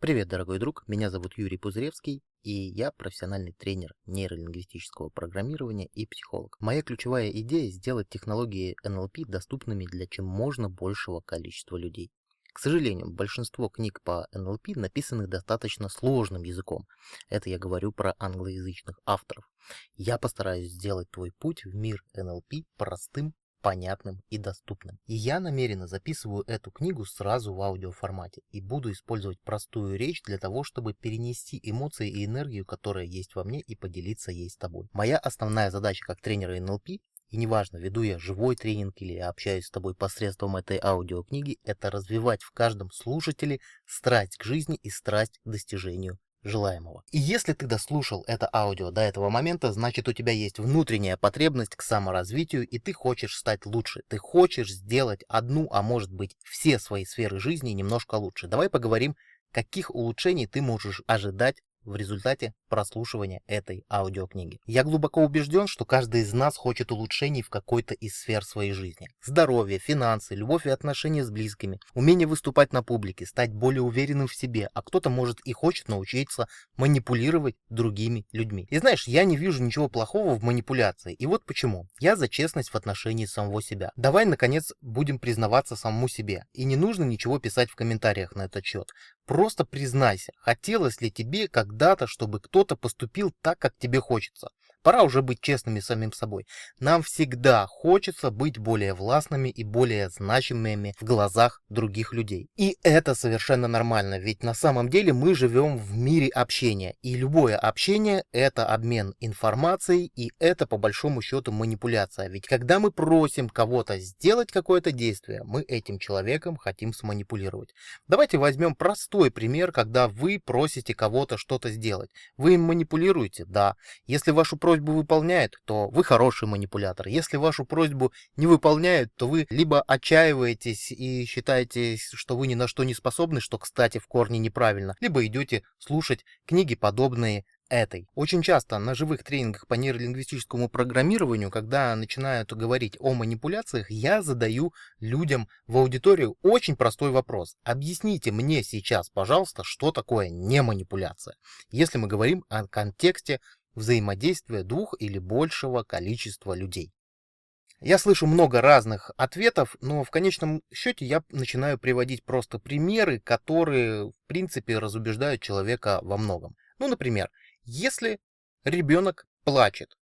Привет, дорогой друг, меня зовут Юрий Пузыревский, и я профессиональный тренер нейролингвистического программирования и психолог. Моя ключевая идея — сделать технологии NLP доступными для чем можно большего количества людей. К сожалению, большинство книг по NLP написаны достаточно сложным языком. Это я говорю про англоязычных авторов. Я постараюсь сделать твой путь в мир NLP простым, понятным и доступным. И я намеренно записываю эту книгу сразу в аудиоформате и буду использовать простую речь для того, чтобы перенести эмоции и энергию, которая есть во мне, и поделиться ей с тобой. Моя основная задача как тренера NLP, и неважно, веду я живой тренинг или общаюсь с тобой посредством этой аудиокниги, это развивать в каждом слушателе страсть к жизни и страсть к достижению желаемого. И если ты дослушал это аудио до этого момента, значит, у тебя есть внутренняя потребность к саморазвитию, и ты хочешь стать лучше. Ты хочешь сделать одну, а может быть все свои сферы жизни немножко лучше. Давай поговорим, каких улучшений ты можешь ожидать в результате прослушивания этой аудиокниги. Я глубоко убежден, что каждый из нас хочет улучшений в какой-то из сфер своей жизни. Здоровье, финансы, любовь и отношения с близкими, умение выступать на публике, стать более уверенным в себе, а кто-то может и хочет научиться манипулировать другими людьми. И знаешь, я не вижу ничего плохого в манипуляции. И вот почему. Я за честность в отношении самого себя. Давай, наконец, будем признаваться самому себе. И не нужно ничего писать в комментариях на этот счет. Просто признайся, хотелось ли тебе когда-то, чтобы кто-то поступил так, как тебе хочется. Пора уже быть честными с самим собой. Нам всегда хочется быть более властными и более значимыми в глазах других людей. И это совершенно нормально, ведь на самом деле мы живем в мире общения. И любое общение — это обмен информацией, и это по большому счету манипуляция. Ведь когда мы просим кого-то сделать какое-то действие, мы этим человеком хотим сманипулировать. Давайте возьмем простой пример, когда вы просите кого-то что-то сделать. Вы им манипулируете? Да. Если вашу просьбу выполняют, то вы хороший манипулятор. Если вашу просьбу не выполняют, то вы либо отчаиваетесь и считаете, что вы ни на что не способны, что, кстати, в корне неправильно, либо идете слушать книги, подобные этой. Очень часто на живых тренингах по нейролингвистическому программированию, когда начинают говорить о манипуляциях, я задаю людям в аудиторию очень простой вопрос. Объясните мне сейчас, пожалуйста, что такое не манипуляция, если мы говорим о контексте взаимодействия двух или большего количества людей. Я слышу много разных ответов, но в конечном счете я начинаю приводить просто примеры, которые, в принципе, разубеждают человека во многом. Ну, например, если ребенок плачет,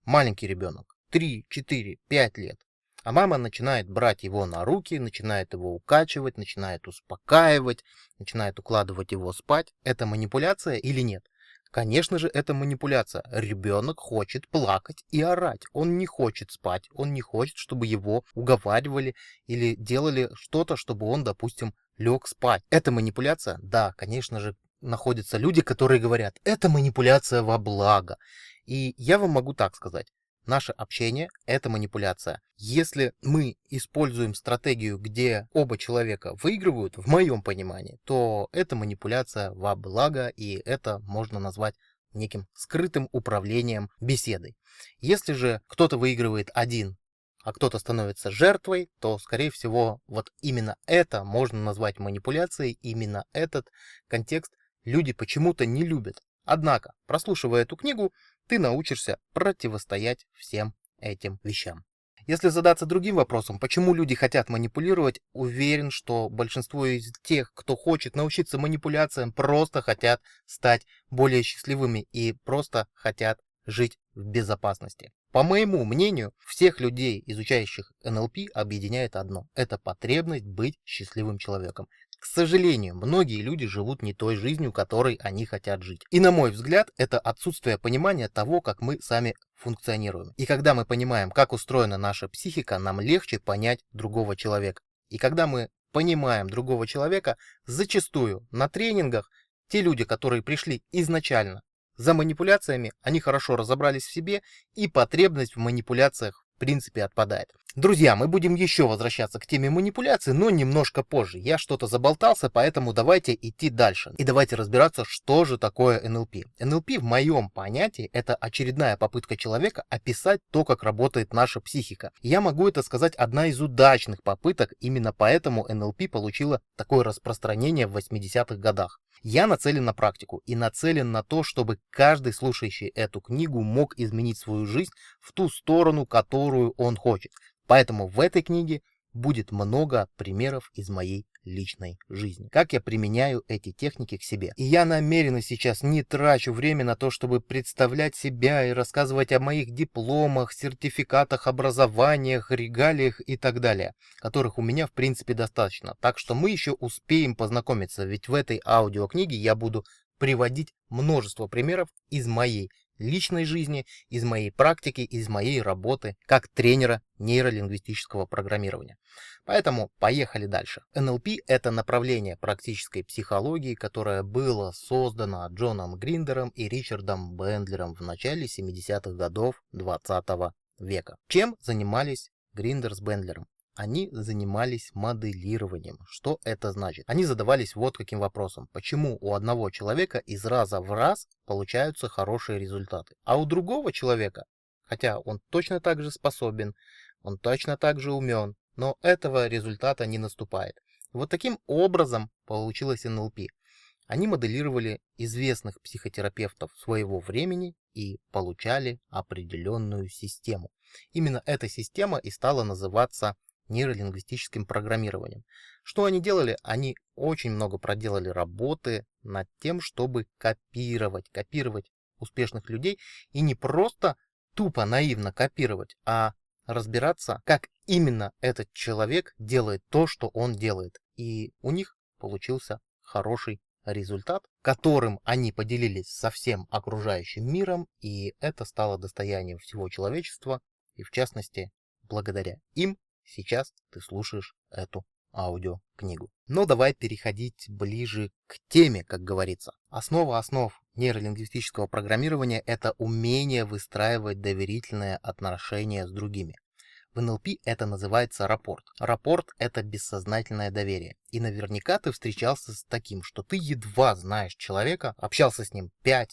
маленький ребенок, 3, 4, 5 лет, а мама начинает брать его на руки, начинает его укачивать, начинает успокаивать, начинает укладывать его спать, это манипуляция или нет? Конечно же, это манипуляция. Ребенок хочет плакать и орать. Он не хочет спать, он не хочет, чтобы его уговаривали или делали что-то, чтобы он, допустим, лег спать. Это манипуляция? Да, конечно же, находятся люди, которые говорят, это манипуляция во благо. И я вам могу так сказать. Наше общение — это манипуляция. Если мы используем стратегию, где оба человека выигрывают, в моем понимании, то это манипуляция во благо, и это можно назвать неким скрытым управлением беседой. Если же кто-то выигрывает один, а кто-то становится жертвой, то, скорее всего, вот именно это можно назвать манипуляцией, именно этот контекст люди почему-то не любят. Однако, прослушивая эту книгу, ты научишься противостоять всем этим вещам. Если задаться другим вопросом, почему люди хотят манипулировать, уверен, что большинство из тех, кто хочет научиться манипуляциям, просто хотят стать более счастливыми и просто хотят жить в безопасности. По моему мнению, всех людей, изучающих НЛП, объединяет одно. Это потребность быть счастливым человеком. К сожалению, многие люди живут не той жизнью, которой они хотят жить. И на мой взгляд, это отсутствие понимания того, как мы сами функционируем. И когда мы понимаем, как устроена наша психика, нам легче понять другого человека. И когда мы понимаем другого человека, зачастую на тренингах те люди, которые пришли изначально за манипуляциями, они хорошо разобрались в себе, и потребность в манипуляциях в принципе отпадает. Друзья, мы будем еще возвращаться к теме манипуляций, но немножко позже. Я что-то заболтался, поэтому давайте идти дальше. И давайте разбираться, что же такое НЛП. НЛП в моем понятии это очередная попытка человека описать то, как работает наша психика. Я могу это сказать, одна из удачных попыток, именно поэтому НЛП получила такое распространение в 80-х годах. Я нацелен на практику и нацелен на то, чтобы каждый, слушающий эту книгу, мог изменить свою жизнь в ту сторону, которую он хочет. Поэтому в этой книге будет много примеров из моей личной жизни, как я применяю эти техники к себе. И я намеренно сейчас не трачу время на то, чтобы представлять себя и рассказывать о моих дипломах, сертификатах, образованиях, регалиях и так далее, которых у меня в принципе достаточно. Так что мы еще успеем познакомиться, ведь в этой аудиокниге я буду приводить множество примеров из моей личной жизни, из моей практики, из моей работы как тренера нейролингвистического программирования. Поэтому поехали дальше. НЛП — это направление практической психологии, которое было создано Джоном Гриндером и Ричардом Бендлером в начале 70-х годов 20 века. Чем занимались Гриндер с Бендлером? Они занимались моделированием. Что это значит? Они задавались вот каким вопросом. Почему у одного человека из раза в раз получаются хорошие результаты, а у другого человека, хотя он точно так же способен, он точно так же умен, но этого результата не наступает. Вот таким образом получилось НЛП. Они моделировали известных психотерапевтов своего времени и получали определенную систему. Именно эта система и стала называться нейролингвистическим программированием. Что они делали? Они очень много проделали работы над тем, чтобы копировать успешных людей, и не просто тупо наивно копировать, а разбираться, как именно этот человек делает то, что он делает. И у них получился хороший результат, которым они поделились со всем окружающим миром, и это стало достоянием всего человечества, и в частности, благодаря им сейчас ты слушаешь эту аудиокнигу. Но давай переходить ближе к теме, как говорится. Основа основ нейролингвистического программирования — это умение выстраивать доверительные отношения с другими. В НЛП это называется рапорт. Рапорт — это бессознательное доверие. И наверняка ты встречался с таким, что ты едва знаешь человека, общался с ним 5-10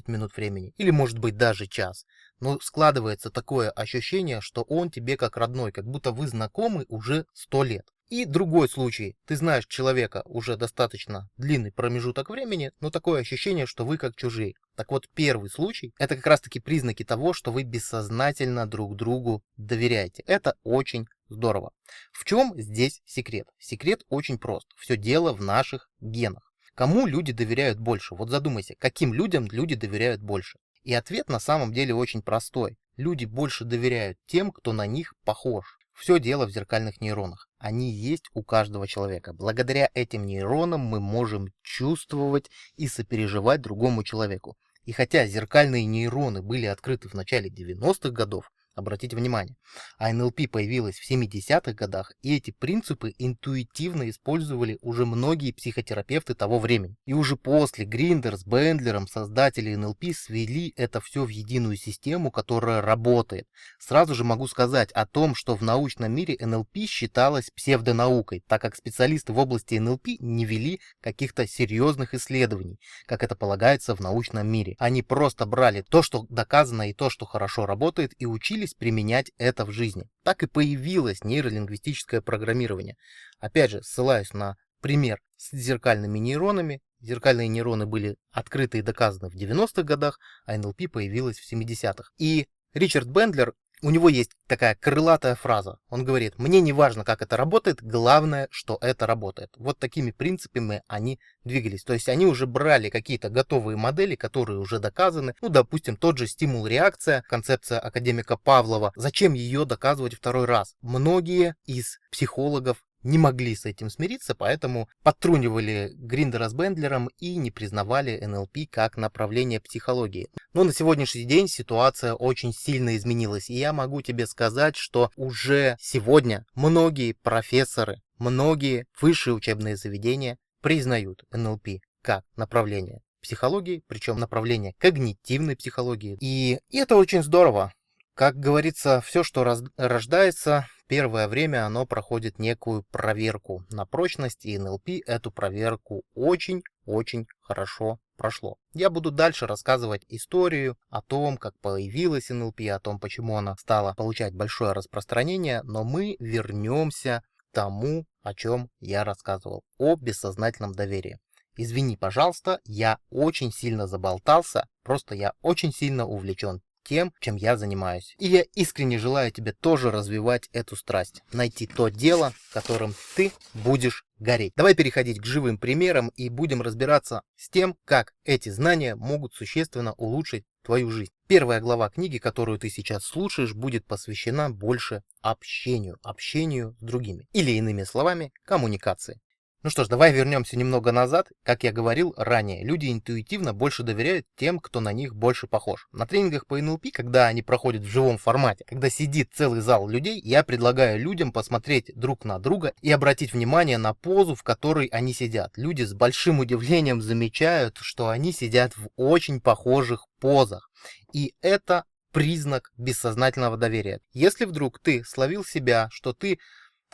минут времени, или может быть даже час. Но складывается такое ощущение, что он тебе как родной, как будто вы знакомы уже 100 лет. И другой случай. Ты знаешь человека уже достаточно длинный промежуток времени, но такое ощущение, что вы как чужие. Так вот, первый случай — это как раз таки признаки того, что вы бессознательно друг другу доверяете. Это очень здорово. В чем здесь секрет? Секрет очень прост. Все дело в наших генах. Кому люди доверяют больше? Вот задумайся, каким людям люди доверяют больше? И ответ на самом деле очень простой. Люди больше доверяют тем, кто на них похож. Все дело в зеркальных нейронах. Они есть у каждого человека. Благодаря этим нейронам мы можем чувствовать и сопереживать другому человеку. И хотя зеркальные нейроны были открыты в начале 90-х годов, обратите внимание, а НЛП появилась в 70-х годах, и эти принципы интуитивно использовали уже многие психотерапевты того времени. И уже после Гриндер с Бендлером, создатели НЛП, свели это все в единую систему, которая работает. Сразу же могу сказать о том, что в научном мире НЛП считалось псевдонаукой, так как специалисты в области НЛП не вели каких-то серьезных исследований, как это полагается в научном мире. Они просто брали то, что доказано, и то, что хорошо работает, и учились применять это в жизни. Так и появилось нейролингвистическое программирование. Опять же, ссылаюсь на пример с зеркальными нейронами. Зеркальные нейроны были открыты и доказаны в 90-х годах, а НЛП появилась в 70-х. И Ричард Бендлер, у него есть такая крылатая фраза. Он говорит: мне не важно, как это работает, главное, что это работает. Вот такими принципами они двигались. То есть они уже брали какие-то готовые модели, которые уже доказаны. Ну, допустим, тот же стимул-реакция, концепция академика Павлова. Зачем ее доказывать второй раз? Многие из психологов не могли с этим смириться, поэтому подтрунивали Гриндера с Бендлером и не признавали НЛП как направление психологии. Но на сегодняшний день ситуация очень сильно изменилась, и я могу тебе сказать, что уже сегодня многие профессоры, многие высшие учебные заведения признают НЛП как направление психологии, причем направление когнитивной психологии. И это очень здорово. Как говорится, все, что рождается, первое время оно проходит некую проверку на прочность, и НЛП эту проверку очень-очень хорошо прошло. Я буду дальше рассказывать историю о том, как появилась НЛП, о том, почему она стала получать большое распространение, но мы вернемся к тому, о чем я рассказывал, о бессознательном доверии. Извини, пожалуйста, я очень сильно заболтался, просто я очень сильно увлечен тем, чем я занимаюсь. И я искренне желаю тебе тоже развивать эту страсть, найти то дело, которым ты будешь гореть. Давай переходить к живым примерам и будем разбираться с тем, как эти знания могут существенно улучшить твою жизнь. Первая глава книги, которую ты сейчас слушаешь, будет посвящена больше общению с другими. Или иными словами, коммуникации. Ну что ж, давай вернемся немного назад. Как я говорил ранее, люди интуитивно больше доверяют тем, кто на них больше похож. На тренингах по НЛП, когда они проходят в живом формате, когда сидит целый зал людей, я предлагаю людям посмотреть друг на друга и обратить внимание на позу, в которой они сидят. Люди с большим удивлением замечают, что они сидят в очень похожих позах. И это признак бессознательного доверия. Если вдруг ты словил себя, что ты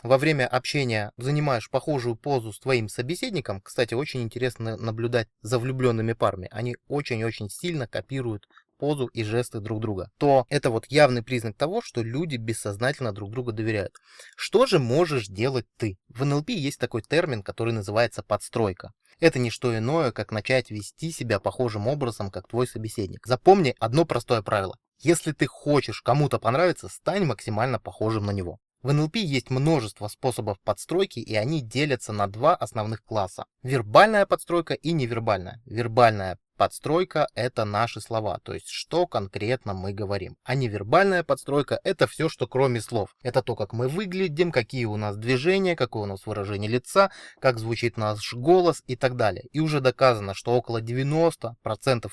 во время общения занимаешь похожую позу с твоим собеседником, кстати, очень интересно наблюдать за влюбленными парами, они очень-очень сильно копируют позу и жесты друг друга, то это вот явный признак того, что люди бессознательно друг другу доверяют. Что же можешь делать ты? В НЛП есть такой термин, который называется подстройка. Это не что иное, как начать вести себя похожим образом, как твой собеседник. Запомни одно простое правило. Если ты хочешь кому-то понравиться, стань максимально похожим на него. В НЛП есть множество способов подстройки, и они делятся на два основных класса. Вербальная подстройка и невербальная. Вербальная подстройка – это наши слова, то есть что конкретно мы говорим. А невербальная подстройка – это все, что кроме слов. Это то, как мы выглядим, какие у нас движения, какое у нас выражение лица, как звучит наш голос и так далее. И уже доказано, что около 90%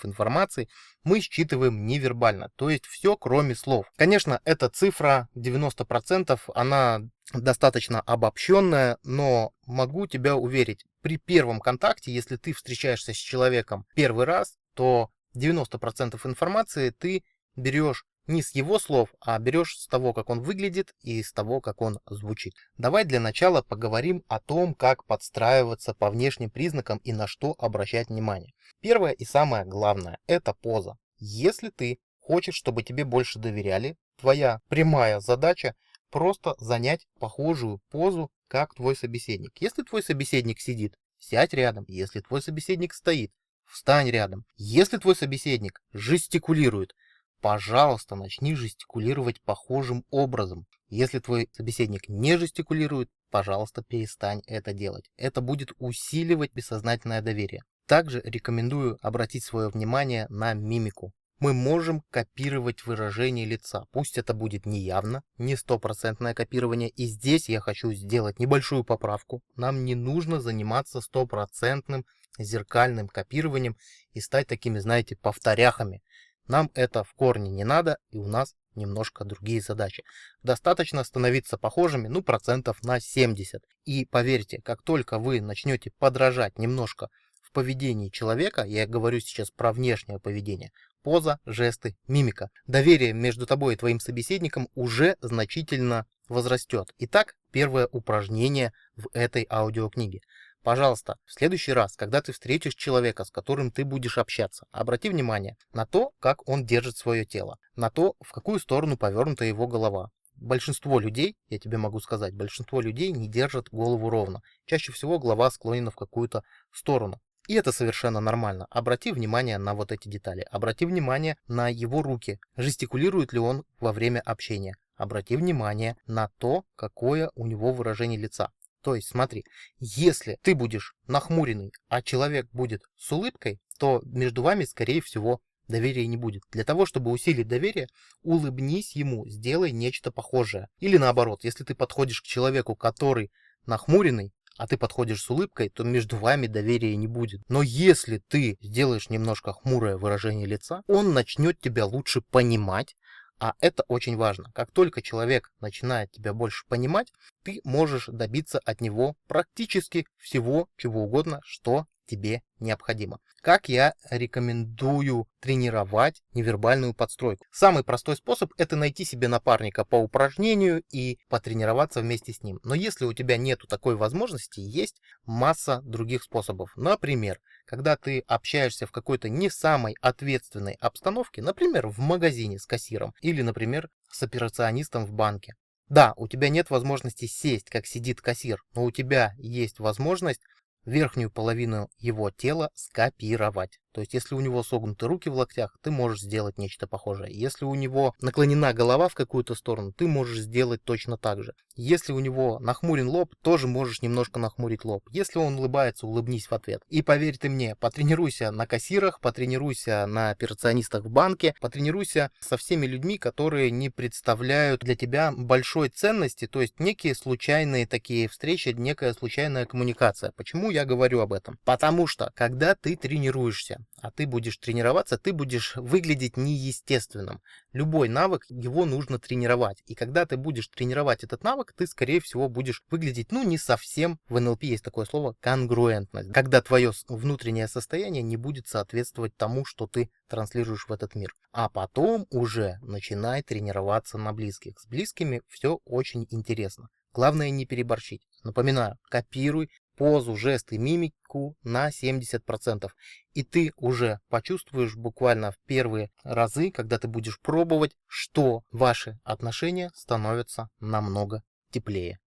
информации мы считываем невербально, то есть все кроме слов. Конечно, эта цифра 90%, она достаточно обобщенная, но могу тебя уверить, при первом контакте, если ты встречаешься с человеком первый раз, то 90% информации ты берешь не с его слов, а берешь с того, как он выглядит и с того, как он звучит. Давай для начала поговорим о том, как подстраиваться по внешним признакам и на что обращать внимание. Первое и самое главное – это поза. Если ты хочешь, чтобы тебе больше доверяли, твоя прямая задача просто занять похожую позу, как твой собеседник. Если твой собеседник сидит, сядь рядом. Если твой собеседник стоит, встань рядом. Если твой собеседник жестикулирует, пожалуйста, начни жестикулировать похожим образом. Если твой собеседник не жестикулирует, пожалуйста, перестань это делать. Это будет усиливать бессознательное доверие. Также рекомендую обратить свое внимание на мимику. Мы можем копировать выражение лица. Пусть это будет не явно, не стопроцентное копирование. И здесь я хочу сделать небольшую поправку. Нам не нужно заниматься стопроцентным зеркальным копированием и стать такими, знаете, повторяхами. Нам это в корне не надо, и у нас немножко другие задачи. Достаточно становиться похожими, процентов на 70. И поверьте, как только вы начнете подражать немножко в поведении человека, я говорю сейчас про внешнее поведение, поза, жесты, мимика, доверие между тобой и твоим собеседником уже значительно возрастет. Итак, первое упражнение в этой аудиокниге. Пожалуйста, в следующий раз, когда ты встретишь человека, с которым ты будешь общаться, обрати внимание на то, как он держит свое тело, на то, в какую сторону повернута его голова. Большинство людей, я тебе могу сказать, большинство людей не держат голову ровно. Чаще всего голова склонена в какую-то сторону. И это совершенно нормально. Обрати внимание на вот эти детали. Обрати внимание на его руки. Жестикулирует ли он во время общения. Обрати внимание на то, какое у него выражение лица. То есть смотри, если ты будешь нахмуренный, а человек будет с улыбкой, то между вами, скорее всего, доверия не будет. Для того, чтобы усилить доверие, улыбнись ему, сделай нечто похожее. Или наоборот, если ты подходишь к человеку, который нахмуренный, а ты подходишь с улыбкой, то между вами доверия не будет. Но если ты сделаешь немножко хмурое выражение лица, он начнет тебя лучше понимать, а это очень важно. Как только человек начинает тебя больше понимать, ты можешь добиться от него практически всего, чего угодно, что тебе необходимо. Как я рекомендую тренировать невербальную подстройку? Самый простой способ – это найти себе напарника по упражнению и потренироваться вместе с ним. Но если у тебя нету такой возможности, есть масса других способов. Например, когда ты общаешься в какой-то не самой ответственной обстановке, например, в магазине с кассиром или, например, с операционистом в банке. Да, у тебя нет возможности сесть, как сидит кассир, но у тебя есть возможность верхнюю половину его тела скопировать. То есть, если у него согнуты руки в локтях, ты можешь сделать нечто похожее. Если у него наклонена голова в какую-то сторону, ты можешь сделать точно так же. Если у него нахмурен лоб, тоже можешь немножко нахмурить лоб. Если он улыбается, улыбнись в ответ. И поверь ты мне, потренируйся на кассирах, потренируйся на операционистах в банке, потренируйся со всеми людьми, которые не представляют для тебя большой ценности, то есть некие случайные такие встречи, некая случайная коммуникация. Почему я говорю об этом? Потому что, когда ты тренируешься, а ты будешь тренироваться, ты будешь выглядеть неестественным. Любой навык, его нужно тренировать. И когда ты будешь тренировать этот навык, ты, скорее всего, будешь выглядеть, не совсем, в НЛП есть такое слово, конгруентность. Когда твое внутреннее состояние не будет соответствовать тому, что ты транслируешь в этот мир. А потом уже начинай тренироваться на близких. С близкими все очень интересно. Главное не переборщить. Напоминаю, копируй позу, жесты, мимику на 70%. И ты уже почувствуешь буквально в первые разы, когда ты будешь пробовать, что ваши отношения становятся намного теплее.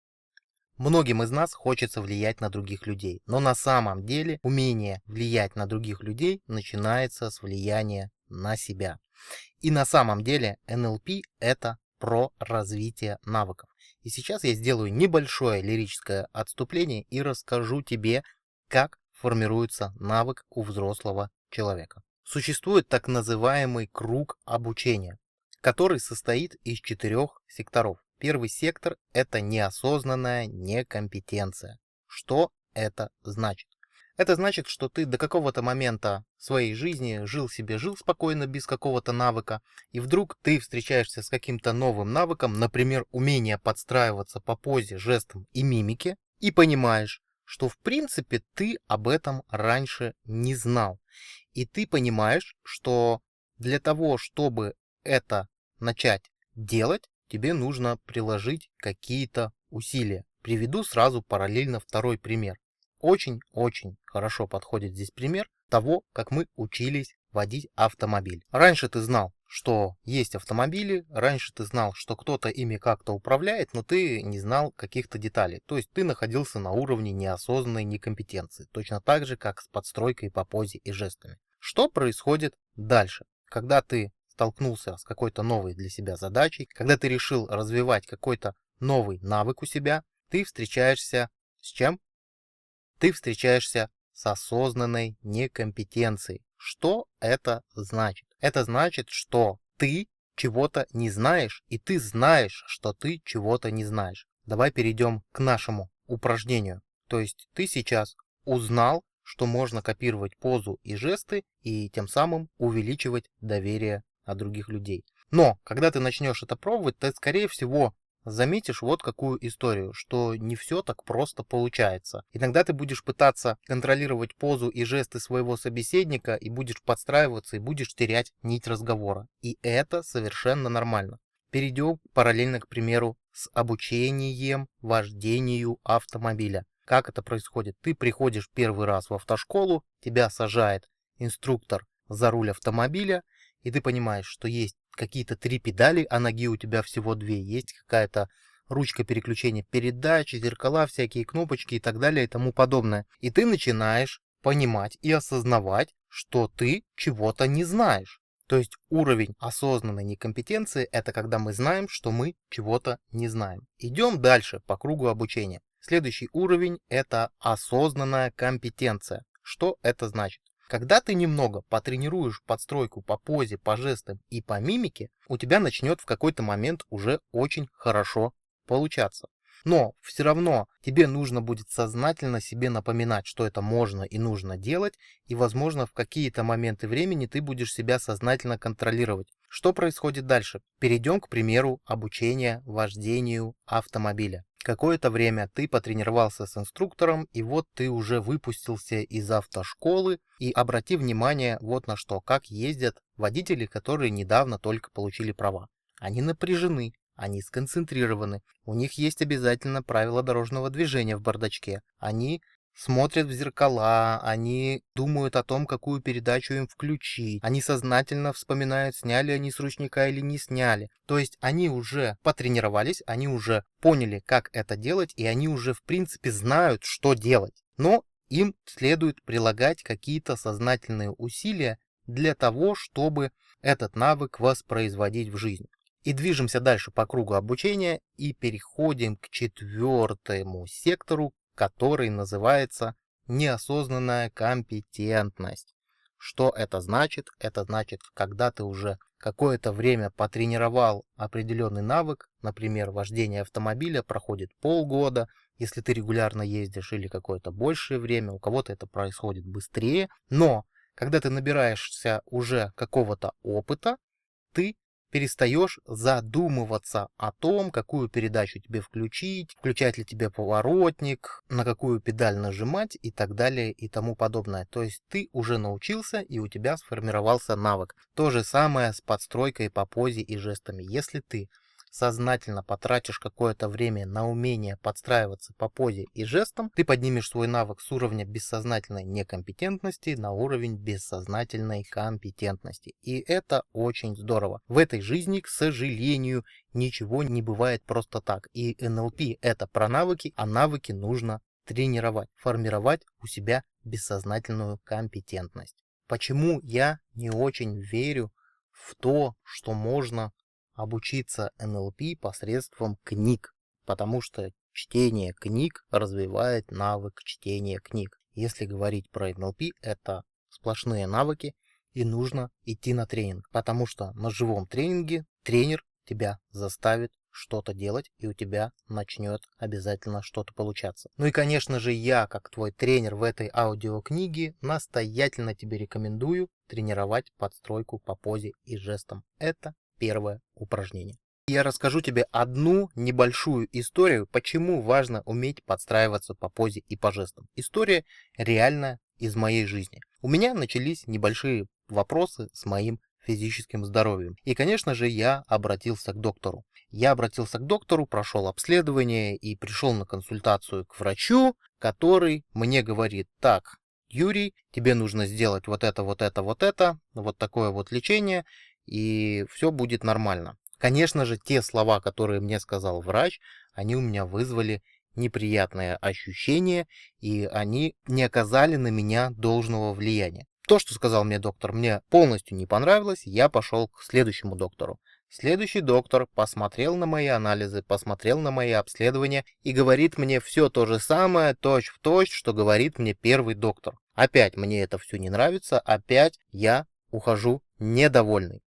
Многим из нас хочется влиять на других людей, но на самом деле умение влиять на других людей начинается с влияния на себя. И на самом деле НЛП это про развитие навыков. И сейчас я сделаю небольшое лирическое отступление и расскажу тебе, как формируется навык у взрослого человека. Существует так называемый круг обучения, который состоит из 4 секторов. Первый сектор – это неосознанная некомпетенция. Что это значит? Это значит, что ты до какого-то момента своей жизни жил спокойно, без какого-то навыка, и вдруг ты встречаешься с каким-то новым навыком, например, умение подстраиваться по позе, жестам и мимике, и понимаешь, что в принципе ты об этом раньше не знал. И ты понимаешь, что для того, чтобы это начать делать, тебе нужно приложить какие-то усилия. Приведу сразу параллельно второй пример. Очень-очень хорошо подходит здесь пример того, как мы учились водить автомобиль. Раньше ты знал, что есть автомобили, раньше ты знал, что кто-то ими как-то управляет, но ты не знал каких-то деталей. То есть ты находился на уровне неосознанной некомпетенции, точно так же, как с подстройкой по позе и жестами. Что происходит дальше? Когда ты столкнулся с какой-то новой для себя задачей, когда ты решил развивать какой-то новый навык у себя, ты встречаешься с чем? Ты встречаешься с осознанной некомпетенцией. Что это значит? Это значит, что ты чего-то не знаешь, и ты знаешь, что ты чего-то не знаешь. Давай перейдем к нашему упражнению. То есть ты сейчас узнал, что можно копировать позу и жесты, и тем самым увеличивать доверие от других людей. Но когда ты начнешь это пробовать, ты, скорее всего, заметишь вот какую историю, что не все так просто получается. Иногда ты будешь пытаться контролировать позу и жесты своего собеседника, и будешь подстраиваться, и будешь терять нить разговора. И это совершенно нормально. Перейдем параллельно, к примеру, с обучением вождению автомобиля. Как это происходит? Ты приходишь первый раз в автошколу, тебя сажает инструктор за руль автомобиля, и ты понимаешь, что есть какие-то 3 педали, а ноги у тебя всего 2, есть какая-то ручка переключения передач, зеркала, всякие кнопочки и так далее и тому подобное. И ты начинаешь понимать и осознавать, что ты чего-то не знаешь. То есть уровень осознанной некомпетенции – это когда мы знаем, что мы чего-то не знаем. Идем дальше по кругу обучения. Следующий уровень – это осознанная компетенция. Что это значит? Когда ты немного потренируешь подстройку по позе, по жестам и по мимике, у тебя начнет в какой-то момент уже очень хорошо получаться. Но все равно тебе нужно будет сознательно себе напоминать, что это можно и нужно делать, и, возможно, в какие-то моменты времени ты будешь себя сознательно контролировать. Что происходит дальше? Перейдем к примеру обучения вождению автомобиля. Какое-то время ты потренировался с инструктором, и вот ты уже выпустился из автошколы, и обрати внимание вот на что, как ездят водители, которые недавно только получили права. Они напряжены, они сконцентрированы, у них есть обязательно правила дорожного движения в бардачке, они смотрят в зеркала, они думают о том, какую передачу им включить, они сознательно вспоминают, сняли они с ручника или не сняли. То есть они уже потренировались, они уже поняли, как это делать, и они уже в принципе знают, что делать. Но им следует прилагать какие-то сознательные усилия для того, чтобы этот навык воспроизводить в жизни. И движемся дальше по кругу обучения и переходим к четвертому сектору, который называется неосознанная компетентность. Что это значит? Это значит, когда ты уже какое-то время потренировал определенный навык, например, вождение автомобиля, проходит полгода, если ты регулярно ездишь, или какое-то большее время, у кого-то это происходит быстрее, но когда ты набираешься уже какого-то опыта, ты перестаешь задумываться о том, какую передачу тебе включить, включать ли тебе поворотник, на какую педаль нажимать и так далее и тому подобное. То есть ты уже научился и у тебя сформировался навык. То же самое с подстройкой по позе и жестами. Если ты сознательно потратишь какое-то время на умение подстраиваться по позе и жестам, ты поднимешь свой навык с уровня бессознательной некомпетентности на уровень бессознательной компетентности. И это очень здорово. В этой жизни, к сожалению, ничего не бывает просто так. И НЛП это про навыки, а навыки нужно тренировать, формировать у себя бессознательную компетентность. Почему я не очень верю в то, что можно обучиться НЛП посредством книг, потому что чтение книг развивает навык чтения книг. Если говорить про НЛП, это сплошные навыки, и нужно идти на тренинг, потому что на живом тренинге тренер тебя заставит что-то делать, и у тебя начнет обязательно что-то получаться. Ну и, конечно же, я, как твой тренер в этой аудиокниге, настоятельно тебе рекомендую тренировать подстройку по позе и жестам. Это первое упражнение. Я расскажу тебе одну небольшую историю, почему важно уметь подстраиваться по позе и по жестам. История реально из моей жизни. У меня начались небольшие вопросы с моим физическим здоровьем. И, конечно же, я обратился к доктору. Прошел обследование и пришел на консультацию к врачу, который мне говорит: так, Юрий, тебе нужно сделать вот это, вот такое вот лечение, и все будет нормально. Конечно же, те слова, которые мне сказал врач, они у меня вызвали неприятное ощущение, и они не оказали на меня должного влияния. То, что сказал мне доктор, мне полностью не понравилось, я пошел к следующему доктору. Следующий доктор посмотрел на мои анализы, посмотрел на мои обследования и говорит мне все то же самое, точь-в-точь, что говорит мне первый доктор. Опять мне это все не нравится, опять я ухожу недовольный.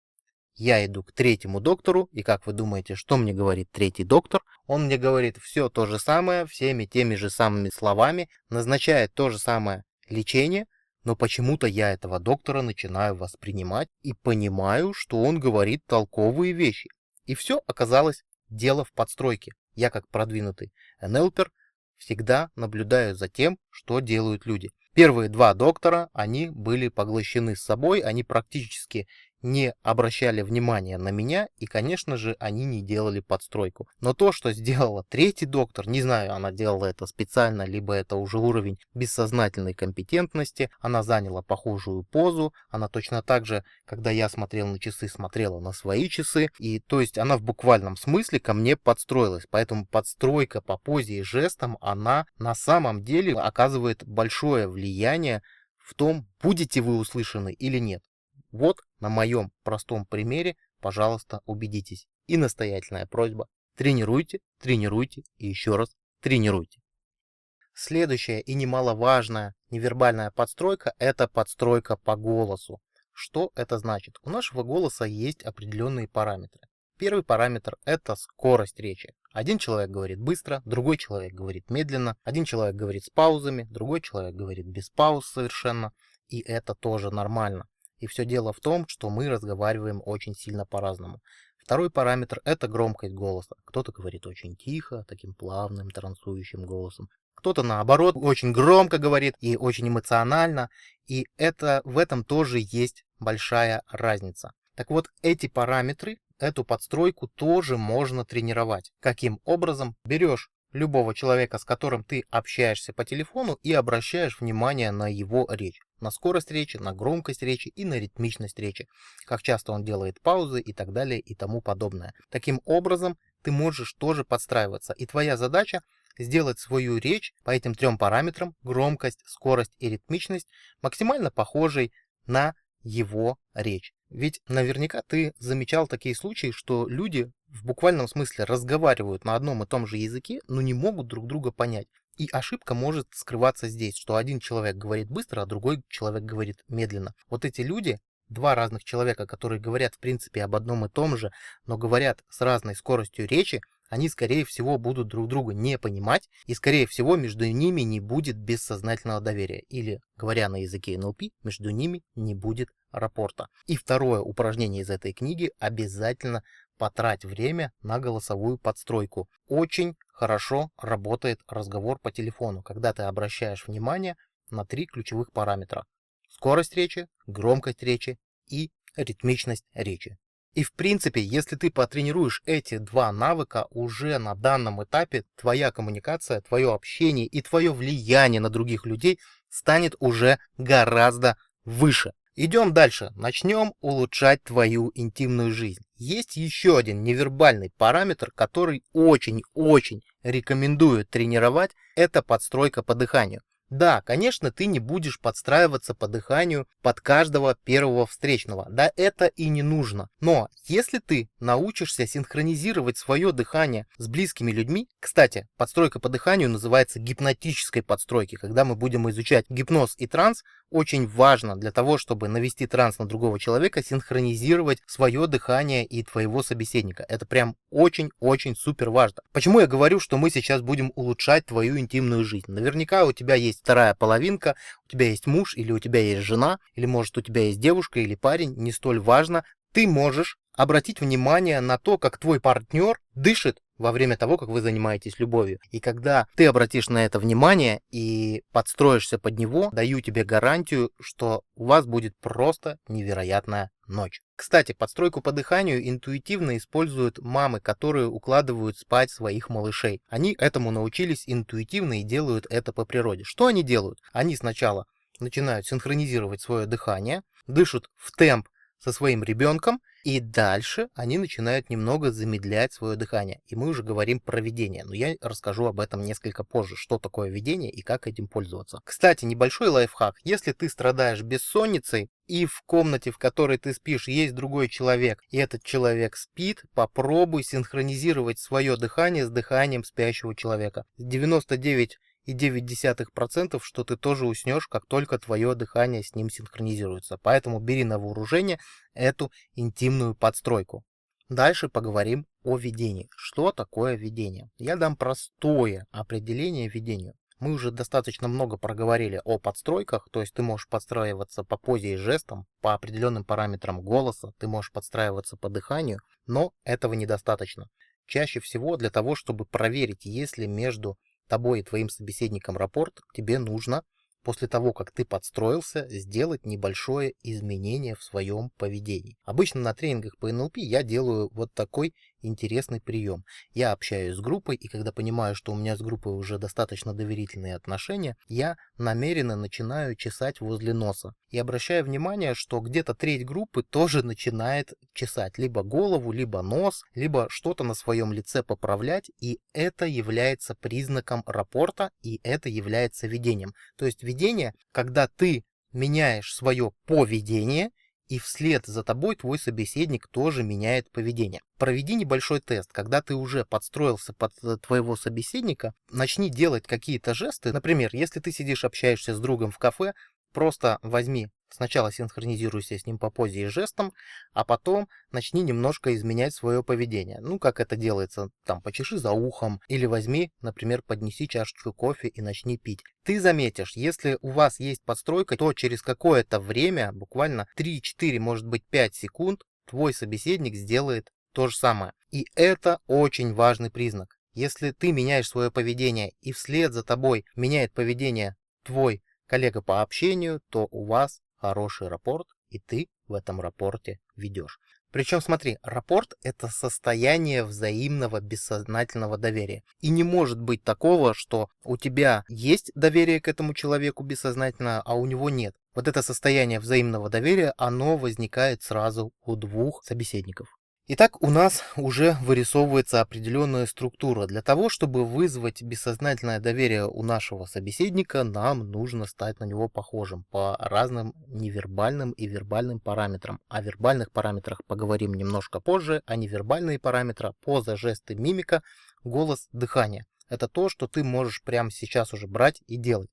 Я иду к третьему доктору, и как вы думаете, что мне говорит третий доктор? Он мне говорит все то же самое, всеми теми же самыми словами, назначает то же самое лечение, но почему-то я этого доктора начинаю воспринимать и понимаю, что он говорит толковые вещи. И все оказалось дело в подстройке. Я, как продвинутый НЛПер, всегда наблюдаю за тем, что делают люди. Первые два доктора, они были поглощены с собой, они практически не обращали внимания на меня, и, конечно же, они не делали подстройку. Но то, что сделала третий доктор, не знаю, она делала это специально, либо это уже уровень бессознательной компетентности, она заняла похожую позу, она точно так же, когда я смотрел на часы, смотрела на свои часы, и то есть она в буквальном смысле ко мне подстроилась, поэтому подстройка по позе и жестам, она на самом деле оказывает большое влияние в том, будете вы услышаны или нет. Вот на моем простом примере, пожалуйста, убедитесь. И настоятельная просьба: тренируйте, тренируйте и еще раз тренируйте. Следующая и немаловажная невербальная подстройка – это подстройка по голосу. Что это значит? У нашего голоса есть определенные параметры. Первый параметр – это скорость речи. Один человек говорит быстро, другой человек говорит медленно, один человек говорит с паузами, другой человек говорит без пауз совершенно, и это тоже нормально. И все дело в том, что мы разговариваем очень сильно по-разному. Второй параметр – это громкость голоса. Кто-то говорит очень тихо, таким плавным, трансующим голосом. Кто-то, наоборот, очень громко говорит и очень эмоционально. И в этом тоже есть большая разница. Так вот, эти параметры, эту подстройку тоже можно тренировать. Каким образом? Берешь любого человека, с которым ты общаешься по телефону, и обращаешь внимание на его речь. На скорость речи, на громкость речи и на ритмичность речи. Как часто он делает паузы и так далее и тому подобное. Таким образом, ты можешь тоже подстраиваться. И твоя задача сделать свою речь по этим трем параметрам: громкость, скорость и ритмичность максимально похожей на его речь. Ведь наверняка ты замечал такие случаи, что люди в буквальном смысле разговаривают на одном и том же языке, но не могут друг друга понять. И ошибка может скрываться здесь, что один человек говорит быстро, а другой человек говорит медленно. Вот эти люди, два разных человека, которые говорят в принципе об одном и том же, но говорят с разной скоростью речи, они, скорее всего, будут друг друга не понимать, и, скорее всего, между ними не будет бессознательного доверия. Или, говоря на языке НЛП, между ними не будет рапорта. И второе упражнение из этой книги: обязательно потрать время на голосовую подстройку. Очень хорошо работает разговор по телефону, когда ты обращаешь внимание на три ключевых параметра: скорость речи, громкость речи и ритмичность речи. И в принципе, если ты потренируешь эти два навыка, уже на данном этапе твоя коммуникация, твое общение и твое влияние на других людей станет уже гораздо выше. Идем дальше. Начнем улучшать твою интимную жизнь. Есть еще один невербальный параметр, который очень-очень рекомендую тренировать. Это подстройка по дыханию. Да, конечно, ты не будешь подстраиваться по дыханию под каждого первого встречного. Да, это и не нужно. Но если ты научишься синхронизировать свое дыхание с близкими людьми, кстати, подстройка по дыханию называется гипнотической подстройкой. Когда мы будем изучать гипноз и транс, очень важно для того, чтобы навести транс на другого человека, синхронизировать свое дыхание и твоего собеседника. Это прям очень-очень супер важно. Почему я говорю, что мы сейчас будем улучшать твою интимную жизнь? Наверняка у тебя есть вторая половинка, у тебя есть муж, или у тебя есть жена, или может у тебя есть девушка или парень, не столь важно. Ты можешь обратить внимание на то, как твой партнер дышит во время того, как вы занимаетесь любовью. И когда ты обратишь на это внимание и подстроишься под него, даю тебе гарантию, что у вас будет просто невероятная ночь. Кстати, подстройку по дыханию интуитивно используют мамы, которые укладывают спать своих малышей. Они этому научились интуитивно и делают это по природе. Что они делают? Они сначала начинают синхронизировать свое дыхание, дышат в темп со своим ребенком, и дальше они начинают немного замедлять свое дыхание. И мы уже говорим про видение, но я расскажу об этом несколько позже, что такое видение и как этим пользоваться. Кстати, небольшой лайфхак. Если ты страдаешь бессонницей, и в комнате, в которой ты спишь, есть другой человек, и этот человек спит, попробуй синхронизировать свое дыхание с дыханием спящего человека. 99,9%, что ты тоже уснешь, как только твое дыхание с ним синхронизируется. Поэтому бери на вооружение эту интимную подстройку. Дальше поговорим о видении. Что такое видение? Я дам простое определение видению. Мы уже достаточно много проговорили о подстройках, то есть ты можешь подстраиваться по позе и жестам, по определенным параметрам голоса, ты можешь подстраиваться по дыханию, но этого недостаточно. Чаще всего для того, чтобы проверить, есть ли между тобой и твоим собеседником рапорт, тебе нужно, после того, как ты подстроился, сделать небольшое изменение в своем поведении. Обычно на тренингах по НЛП я делаю вот такой интересный прием. Я общаюсь с группой, и когда понимаю, что у меня с группой уже достаточно доверительные отношения, я намеренно начинаю чесать возле носа. И обращаю внимание, что где-то треть группы тоже начинает чесать либо голову, либо нос, либо что-то на своем лице поправлять, и это является признаком рапорта, и это является видением. То есть видение, когда ты меняешь свое поведение, и вслед за тобой твой собеседник тоже меняет поведение. Проведи небольшой тест. Когда ты уже подстроился под твоего собеседника, начни делать какие-то жесты. Например, если ты сидишь, общаешься с другом в кафе, просто возьми, сначала синхронизируйся с ним по позе и жестам, а потом начни немножко изменять свое поведение. Ну, как это делается, там, почеши за ухом, или возьми, например, поднеси чашечку кофе и начни пить. Ты заметишь, если у вас есть подстройка, то через какое-то время, буквально 3-4, может быть 5 секунд, твой собеседник сделает то же самое. И это очень важный признак. Если ты меняешь свое поведение, и вслед за тобой меняет поведение твой коллега по общению, то у вас хороший рапорт, и ты в этом рапорте ведешь. Причем, смотри, рапорт — это состояние взаимного бессознательного доверия. И не может быть такого, что у тебя есть доверие к этому человеку бессознательно, а у него нет. Вот это состояние взаимного доверия, оно возникает сразу у двух собеседников. Итак, у нас уже вырисовывается определенная структура. Для того, чтобы вызвать бессознательное доверие у нашего собеседника, нам нужно стать на него похожим по разным невербальным и вербальным параметрам. О вербальных параметрах поговорим немножко позже, а невербальные параметры — поза, жесты, мимика, голос, дыхание. Это то, что ты можешь прямо сейчас уже брать и делать.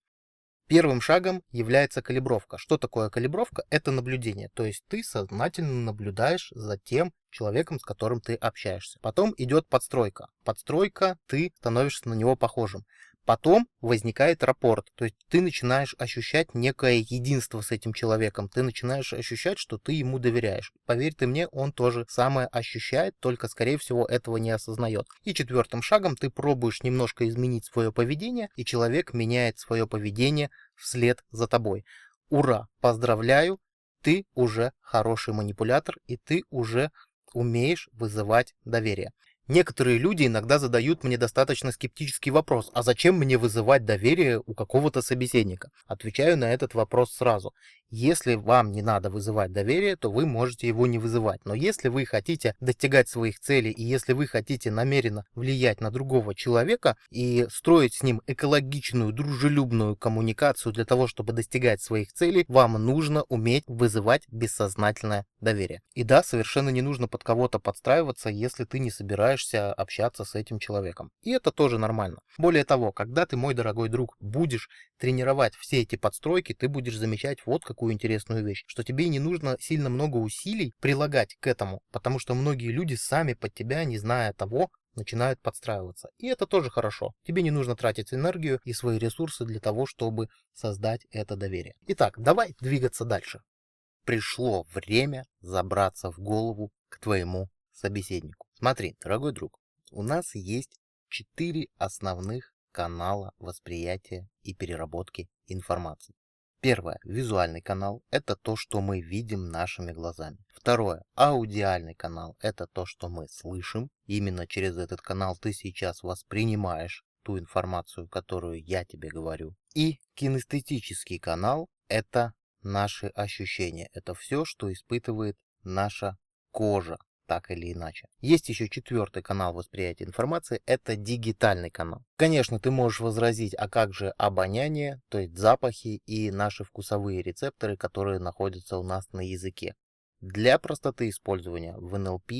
Первым шагом является калибровка. Что такое калибровка? Это наблюдение. То есть ты сознательно наблюдаешь за тем человеком, с которым ты общаешься. Потом идет подстройка. Подстройка, ты становишься на него похожим. Потом возникает рапорт, то есть ты начинаешь ощущать некое единство с этим человеком, ты начинаешь ощущать, что ты ему доверяешь. Поверь ты мне, он тоже самое ощущает, только, скорее всего, этого не осознает. И четвертым шагом ты пробуешь немножко изменить свое поведение, и человек меняет свое поведение вслед за тобой. Ура! Поздравляю! Ты уже хороший манипулятор, и ты уже умеешь вызывать доверие. Некоторые люди иногда задают мне достаточно скептический вопрос: а зачем мне вызывать доверие у какого-то собеседника? Отвечаю на этот вопрос сразу. Если вам не надо вызывать доверие, то вы можете его не вызывать. Но если вы хотите достигать своих целей, и если вы хотите намеренно влиять на другого человека и строить с ним экологичную, дружелюбную коммуникацию для того, чтобы достигать своих целей, вам нужно уметь вызывать бессознательное доверие. И да, совершенно не нужно под кого-то подстраиваться, если ты не собираешься общаться с этим человеком. И это тоже нормально. Более того, когда ты, мой дорогой друг, будешь тренировать все эти подстройки, ты будешь замечать вот какую интересную вещь, что тебе не нужно сильно много усилий прилагать к этому, потому что многие люди сами под тебя, не зная того, начинают подстраиваться. И это тоже хорошо. Тебе не нужно тратить энергию и свои ресурсы для того, чтобы создать это доверие. Итак, давай двигаться дальше. Пришло время забраться в голову к твоему собеседнику. Смотри, дорогой друг, у нас есть 4 основных канала восприятия и переработки информации. Первое — визуальный канал. Это то, что мы видим нашими глазами. Второе — аудиальный канал. Это то, что мы слышим. Именно через этот канал ты сейчас воспринимаешь ту информацию, которую я тебе говорю. И кинестетический канал — это наши ощущения. Это все, что испытывает наша кожа, так или иначе. Есть еще четвертый канал восприятия информации, это дигитальный канал. Конечно, ты можешь возразить, а как же обоняние, то есть запахи и наши вкусовые рецепторы, которые находятся у нас на языке. Для простоты использования в НЛП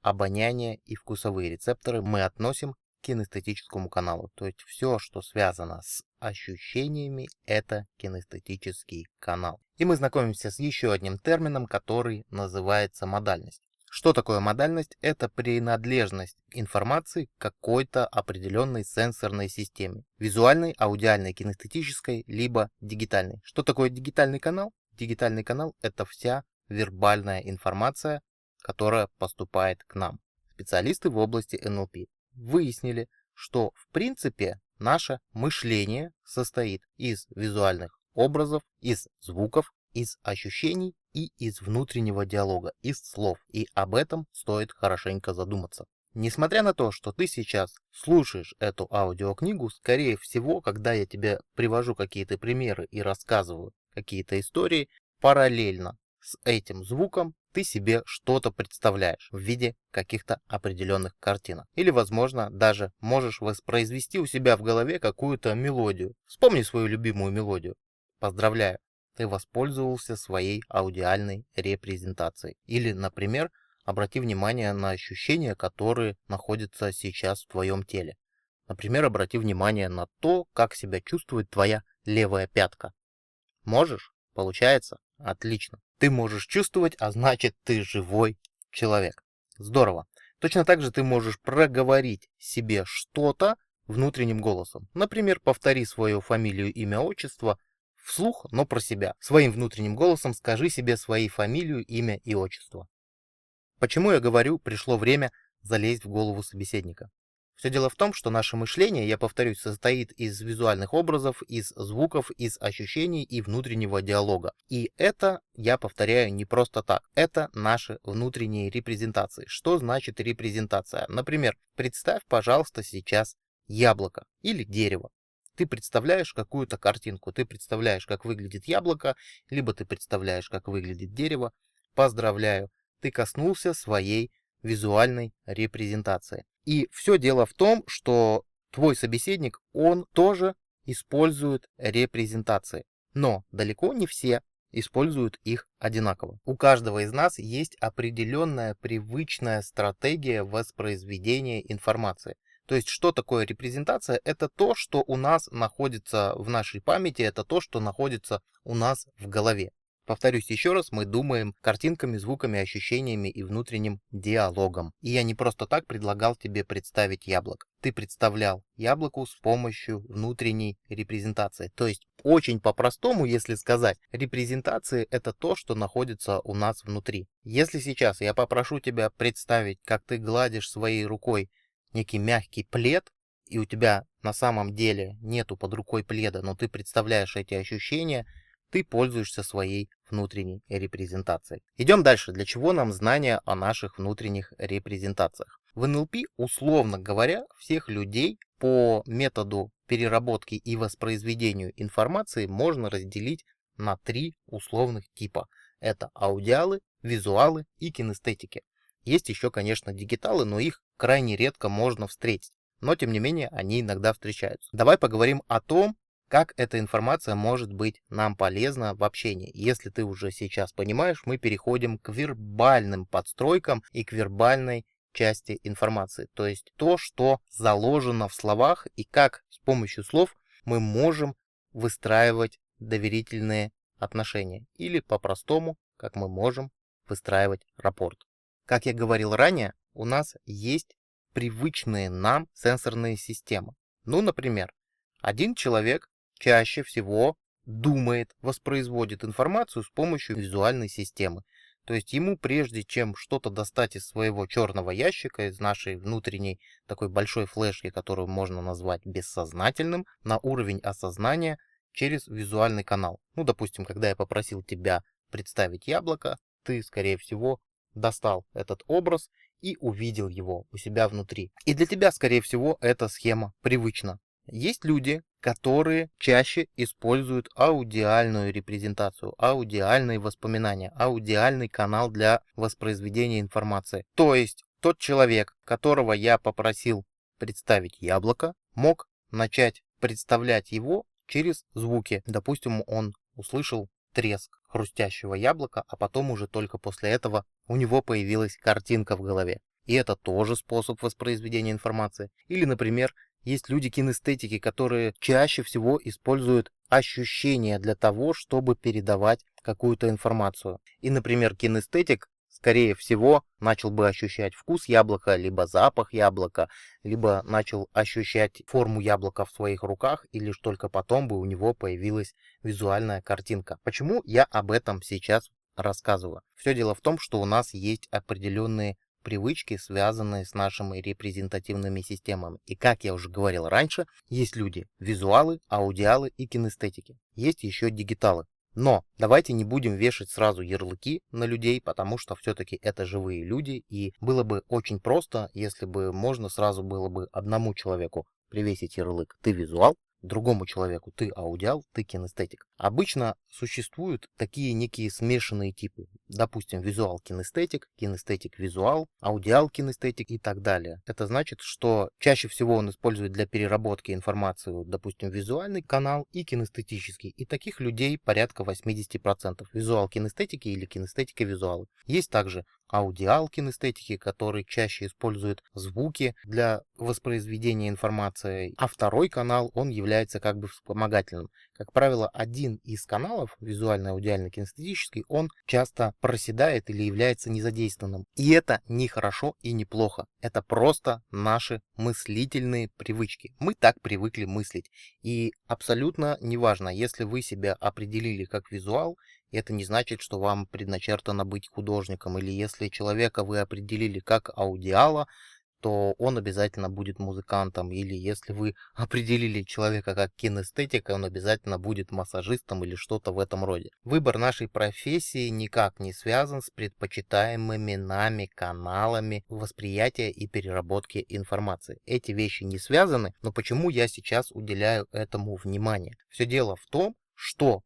обоняние и вкусовые рецепторы мы относим к кинестетическому каналу. То есть все, что связано с ощущениями, это кинестетический канал. И мы знакомимся с еще одним термином, который называется модальность. Что такое модальность? Это принадлежность информации к какой-то определенной сенсорной системе. Визуальной, аудиальной, кинестетической, либо дигитальной. Что такое дигитальный канал? Дигитальный канал — это вся вербальная информация, которая поступает к нам. Специалисты в области НЛП выяснили, что в принципе наше мышление состоит из визуальных образов, из звуков, из ощущений и из внутреннего диалога, из слов. И об этом стоит хорошенько задуматься. Несмотря на то, что ты сейчас слушаешь эту аудиокнигу, скорее всего, когда я тебе привожу какие-то примеры и рассказываю какие-то истории, параллельно с этим звуком ты себе что-то представляешь в виде каких-то определенных картинок. Или, возможно, даже можешь воспроизвести у себя в голове какую-то мелодию. Вспомни свою любимую мелодию. Поздравляю, ты воспользовался своей аудиальной репрезентацией. Или, например, обрати внимание на ощущения, которые находятся сейчас в твоем теле. Например, обрати внимание на то, как себя чувствует твоя левая пятка. Можешь? Получается? Отлично. Ты можешь чувствовать, а значит, ты живой человек. Здорово. Точно так же ты можешь проговорить себе что-то внутренним голосом. Например, повтори свою фамилию, имя, отчество вслух, но про себя. Своим внутренним голосом скажи себе свои фамилию, имя и отчество. Почему я говорю, пришло время залезть в голову собеседника? Все дело в том, что наше мышление, я повторюсь, состоит из визуальных образов, из звуков, из ощущений и внутреннего диалога. И это, я повторяю, не просто так. Это наши внутренние репрезентации. Что значит репрезентация? Например, представь, пожалуйста, сейчас яблоко или дерево. Ты представляешь какую-то картинку, ты представляешь, как выглядит яблоко, либо ты представляешь, как выглядит дерево. Поздравляю, ты коснулся своей визуальной репрезентации. И все дело в том, что твой собеседник, он тоже использует репрезентации. Но далеко не все используют их одинаково. У каждого из нас есть определенная привычная стратегия воспроизведения информации. То есть, что такое репрезентация? Это то, что у нас находится в нашей памяти, это то, что находится у нас в голове. Повторюсь еще раз, мы думаем картинками, звуками, ощущениями и внутренним диалогом. И я не просто так предлагал тебе представить яблоко. Ты представлял яблоко с помощью внутренней репрезентации. То есть, очень по-простому, если сказать, репрезентации это то, что находится у нас внутри. Если сейчас я попрошу тебя представить, как ты гладишь своей рукой некий мягкий плед, и у тебя на самом деле нету под рукой пледа, но ты представляешь эти ощущения, ты пользуешься своей внутренней репрезентацией. Идем дальше. Для чего нам знания о наших внутренних репрезентациях? В НЛП, условно говоря, всех людей по методу переработки и воспроизведению информации можно разделить на 3 условных типа. Это аудиалы, визуалы и кинестетики. Есть еще, конечно, дигиталы, но их крайне редко можно встретить. Но, тем не менее, они иногда встречаются. Давай поговорим о том, как эта информация может быть нам полезна в общении. Если ты уже сейчас понимаешь, мы переходим к вербальным подстройкам и к вербальной части информации. То есть то, что заложено в словах и как с помощью слов мы можем выстраивать доверительные отношения. Или по-простому, как мы можем выстраивать рапорт. Как я говорил ранее, у нас есть привычные нам сенсорные системы. Ну, например, один человек чаще всего думает, воспроизводит информацию с помощью визуальной системы. То есть ему, прежде чем что-то достать из своего черного ящика, из нашей внутренней такой большой флешки, которую можно назвать бессознательным, на уровень осознания через визуальный канал. Ну, допустим, когда я попросил тебя представить яблоко, ты, скорее всего, достал этот образ и увидел его у себя внутри. И для тебя, скорее всего, эта схема привычна. Есть люди, которые чаще используют аудиальную репрезентацию, аудиальные воспоминания, аудиальный канал для воспроизведения информации. То есть тот человек, которого я попросил представить яблоко, мог начать представлять его через звуки. Допустим, он услышал треск хрустящего яблока, а потом уже только после этого у него появилась картинка в голове. И это тоже способ воспроизведения информации. Или, например, есть люди-кинестетики, которые чаще всего используют ощущения для того, чтобы передавать какую-то информацию. И, например, кинестетик, скорее всего, начал бы ощущать вкус яблока, либо запах яблока, либо начал ощущать форму яблока в своих руках, и лишь только потом бы у него появилась визуальная картинка. Почему я об этом сейчас рассказываю? Все дело в том, что у нас есть определенные привычки, связанные с нашими репрезентативными системами. И как я уже говорил раньше, есть люди визуалы, аудиалы и кинестетики. Есть еще дигиталы. Но давайте не будем вешать сразу ярлыки на людей, потому что все-таки это живые люди, и было бы очень просто, если бы можно сразу было бы одному человеку привесить ярлык «ты визуал», другому человеку «ты аудиал», «ты кинестетик». Обычно существуют такие некие смешанные типы. Допустим, визуал-кинестетик, кинестетик-визуал, аудиал-кинестетик и так далее. Это значит, что чаще всего он использует для переработки информацию, допустим, визуальный канал и кинестетический. И таких людей порядка 80%. Визуал-кинестетики или кинестетики-визуалы. Есть также аудиал-кинестетики, которые чаще используют звуки для воспроизведения информации, а второй канал, он является как бы вспомогательным. Как правило, один из каналов, визуальный, аудиальный, кинестетический, он часто проседает или является незадействованным. И это не хорошо и не плохо. Это просто наши мыслительные привычки. Мы так привыкли мыслить. И абсолютно неважно, если вы себя определили как визуал, это не значит, что вам предначертано быть художником. Или если человека вы определили как аудиала, то он обязательно будет музыкантом. Или если вы определили человека как кинестетика, он обязательно будет массажистом или что-то в этом роде. Выбор нашей профессии никак не связан с предпочитаемыми нами каналами восприятия и переработки информации. Эти вещи не связаны, но почему я сейчас уделяю этому внимание? Все дело в том, что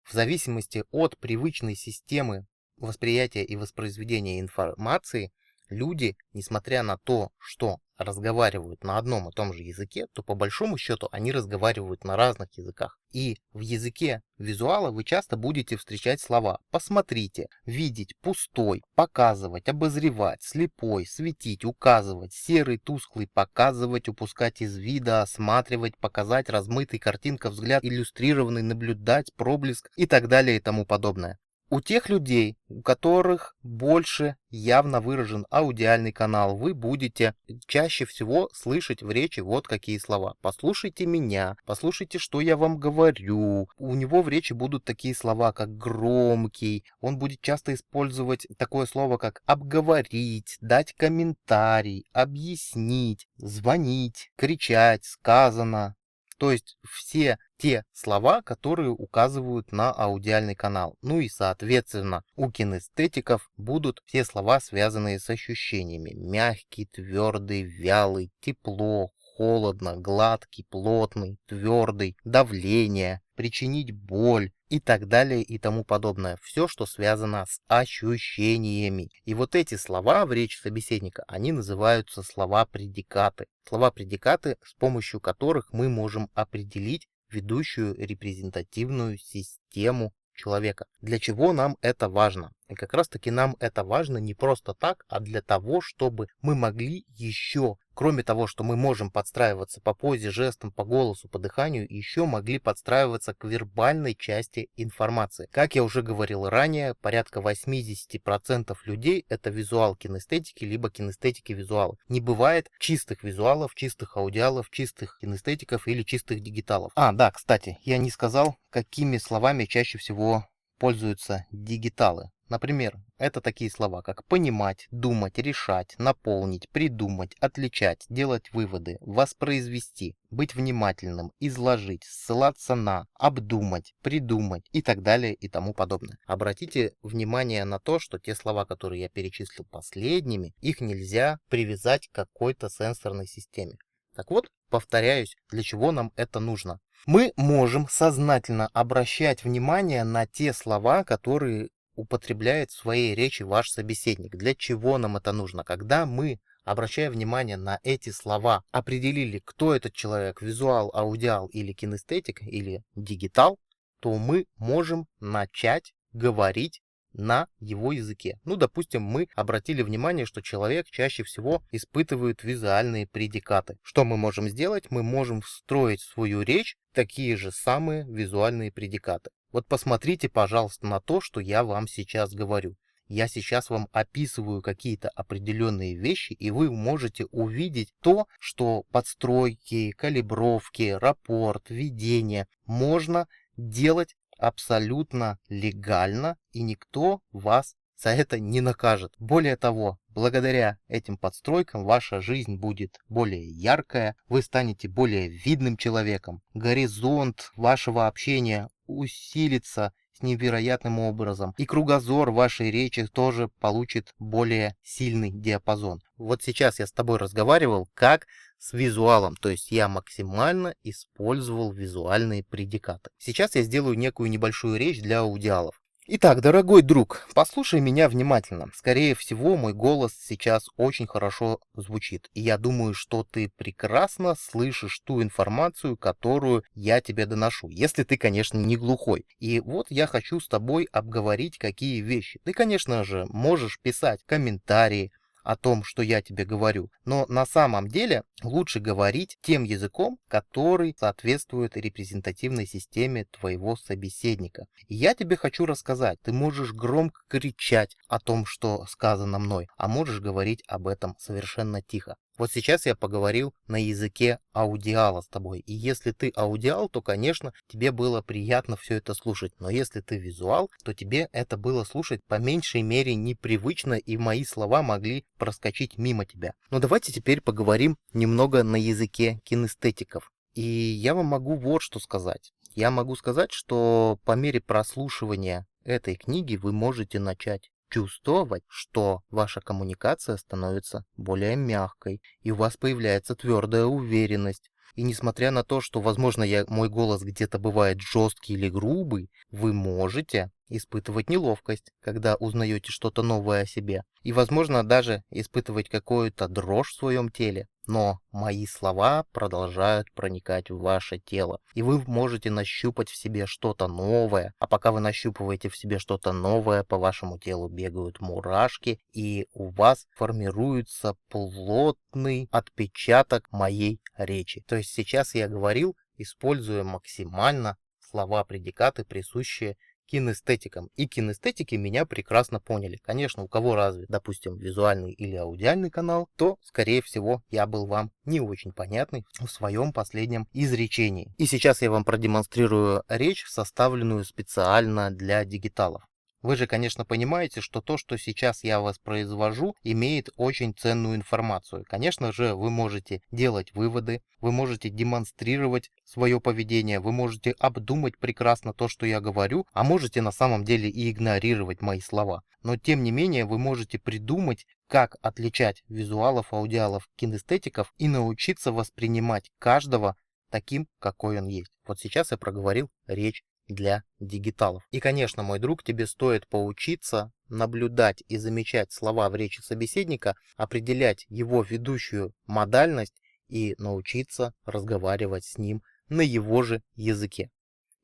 в зависимости от привычной системы восприятия и воспроизведения информации, Люди, несмотря на то, что разговаривают на одном и том же языке, то по большому счету они разговаривают на разных языках. И в языке визуала вы часто будете встречать слова «посмотрите», «видеть», «пустой», «показывать», «обозревать», «слепой», «светить», «указывать», «серый», «тусклый», «показывать», «упускать из вида», «осматривать», «показать», «размытый», «картинка», «взгляд», «иллюстрированный», «наблюдать», «проблеск» и так далее и тому подобное. У тех людей, у которых больше явно выражен аудиальный канал, вы будете чаще всего слышать в речи вот какие слова. Послушайте меня, послушайте, что я вам говорю. У него в речи будут такие слова, как громкий. Он будет часто использовать такое слово, как обговорить, дать комментарий, объяснить, звонить, кричать, сказано. То есть все те слова, которые указывают на аудиальный канал. Ну и соответственно у кинестетиков будут все слова, связанные с ощущениями. Мягкий, твердый, вялый, тепло, холодно, гладкий, плотный, твердый, давление, причинить боль и так далее и тому подобное. Все, что связано с ощущениями. И вот эти слова в речи собеседника, они называются слова-предикаты. Слова-предикаты, с помощью которых мы можем определить ведущую репрезентативную систему человека. Для чего нам это важно? И как раз таки нам это важно не просто так, а для того, чтобы мы могли еще, кроме того, что мы можем подстраиваться по позе, жестам, по голосу, по дыханию, еще могли подстраиваться к вербальной части информации. Как я уже говорил ранее, порядка 80% людей это визуал-кинестетики, либо кинестетики-визуалы. Не бывает чистых визуалов, чистых аудиалов, чистых кинестетиков или чистых дигиталов. Да, кстати, я не сказал, какими словами чаще всего пользуются дигиталы. Например, это такие слова, как понимать, думать, решать, наполнить, придумать, отличать, делать выводы, воспроизвести, быть внимательным, изложить, ссылаться на, обдумать, придумать и так далее и тому подобное. Обратите внимание на то, что те слова, которые я перечислил последними, их нельзя привязать к какой-то сенсорной системе. Так вот, повторяюсь, для чего нам это нужно? Мы можем сознательно обращать внимание на те слова, которые употребляет в своей речи ваш собеседник. Для чего нам это нужно? Когда мы, обращая внимание на эти слова, определили, кто этот человек, визуал, аудиал или кинестетик, или дигитал, то мы можем начать говорить на его языке. Допустим, мы обратили внимание, что человек чаще всего испытывает визуальные предикаты. Что мы можем сделать? Мы можем встроить в свою речь такие же самые визуальные предикаты. Вот посмотрите, пожалуйста, на то, что я вам сейчас говорю. Я сейчас вам описываю какие-то определенные вещи, и вы можете увидеть то, что подстройки, калибровки, рапорт, введение можно делать абсолютно легально, и никто вас за это не накажет. Более того, благодаря этим подстройкам ваша жизнь будет более яркая, вы станете более видным человеком, горизонт вашего общения усилится с невероятным образом, и кругозор вашей речи тоже получит более сильный диапазон. Вот сейчас я с тобой разговаривал как с визуалом, то есть я максимально использовал визуальные предикаты. Сейчас я сделаю некую небольшую речь для аудиалов. Итак, дорогой друг, послушай меня внимательно. Скорее всего, мой голос сейчас очень хорошо звучит. И я думаю, что ты прекрасно слышишь ту информацию, которую я тебе доношу. Если ты, конечно, не глухой. И вот я хочу с тобой обговорить какие вещи. Ты, конечно же, можешь писать комментарии о том, что я тебе говорю. Но на самом деле лучше говорить тем языком, который соответствует репрезентативной системе твоего собеседника. И я тебе хочу рассказать, ты можешь громко кричать о том, что сказано мной, а можешь говорить об этом совершенно тихо. Вот сейчас я поговорил на языке аудиала с тобой. И если ты аудиал, то, конечно, тебе было приятно все это слушать. Но если ты визуал, то тебе это было слушать по меньшей мере непривычно, и мои слова могли проскочить мимо тебя. Но давайте теперь поговорим немного на языке кинестетиков. И я вам могу вот что сказать. Я могу сказать, что по мере прослушивания этой книги вы можете начать чувствовать, что ваша коммуникация становится более мягкой, и у вас появляется твердая уверенность. И несмотря на то, что, возможно, мой голос где-то бывает жесткий или грубый, вы можете испытывать неловкость, когда узнаете что-то новое о себе, и, возможно, даже испытывать какую-то дрожь в своем теле. Но мои слова продолжают проникать в ваше тело, и вы можете нащупать в себе что-то новое. А пока вы нащупываете в себе что-то новое, по вашему телу бегают мурашки, и у вас формируется плотный отпечаток моей речи. То есть сейчас я говорил, используя максимально слова-предикаты, присущие кинестетикам. И кинестетики меня прекрасно поняли. Конечно, у кого развит, допустим, визуальный или аудиальный канал, то, скорее всего, я был вам не очень понятный в своем последнем изречении. И сейчас я вам продемонстрирую речь, составленную специально для дигиталов. Вы же, конечно, понимаете, что то, что сейчас я воспроизвожу, имеет очень ценную информацию. Конечно же, вы можете делать выводы, вы можете демонстрировать свое поведение, вы можете обдумать прекрасно то, что я говорю, а можете на самом деле и игнорировать мои слова. Но тем не менее, вы можете придумать, как отличать визуалов, аудиалов, кинестетиков и научиться воспринимать каждого таким, какой он есть. Вот сейчас я проговорил речь для дигиталов. И, конечно, мой друг, тебе стоит поучиться наблюдать и замечать слова в речи собеседника, определять его ведущую модальность и научиться разговаривать с ним на его же языке.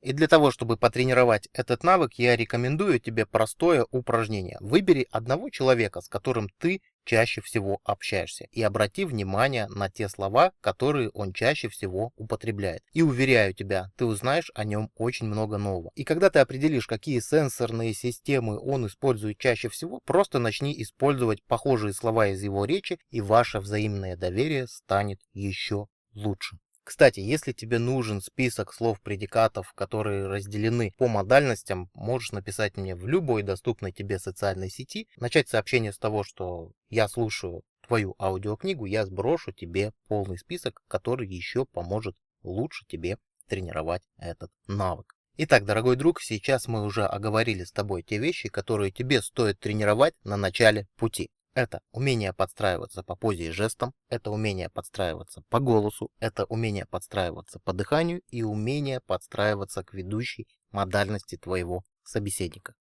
И для того, чтобы потренировать этот навык, я рекомендую тебе простое упражнение. Выбери одного человека, с которым ты чаще всего общаешься, и обрати внимание на те слова, которые он чаще всего употребляет. И уверяю тебя, ты узнаешь о нем очень много нового. И когда ты определишь, какие сенсорные системы он использует чаще всего, просто начни использовать похожие слова из его речи, и ваше взаимное доверие станет еще лучше. Кстати, если тебе нужен список слов-предикатов, которые разделены по модальностям, можешь написать мне в любой доступной тебе социальной сети. Начать сообщение с того, что я слушаю твою аудиокнигу, я сброшу тебе полный список, который еще поможет лучше тебе тренировать этот навык. Итак, дорогой друг, сейчас мы уже оговорили с тобой те вещи, которые тебе стоит тренировать на начале пути. Это умение подстраиваться по позе и жестам, это умение подстраиваться по голосу, это умение подстраиваться по дыханию и умение подстраиваться к ведущей модальности твоего собеседника.